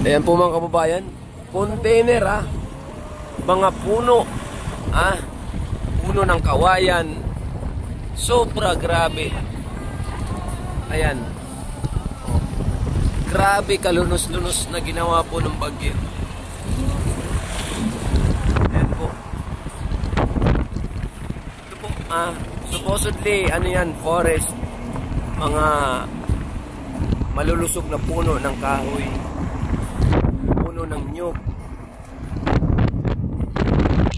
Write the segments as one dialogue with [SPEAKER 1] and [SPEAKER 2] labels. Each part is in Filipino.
[SPEAKER 1] Ayan po mga kababayan, container mga puno, puno ng kawayan, sobra grabe. Ayan, grabe kalunos-lunos na ginawa po ng bagyo. Ayan po. Ito po, supposedly, ano yan, forest, mga malulusog na puno ng kahoy, puno ng nyug.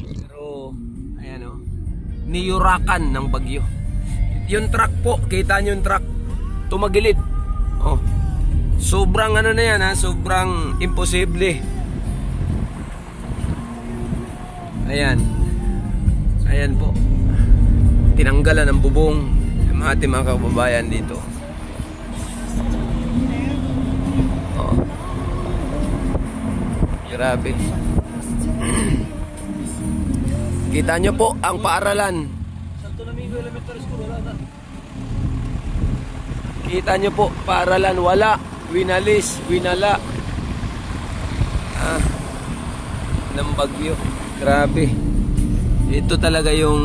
[SPEAKER 1] Pero ayan niyurakan ng bagyo. Yung truck po, kita nyo yung truck tumagilid. Sobrang ano na yan, sobrang imposible. Ayan, ayan po, tinanggalan ng bubong ng ating mga kababayan dito. Grabe. Kita nyo po ang paaralan. Kita nyo po, paaralan wala, winalis, winala ng bagyo. Grabe. Ito talaga yung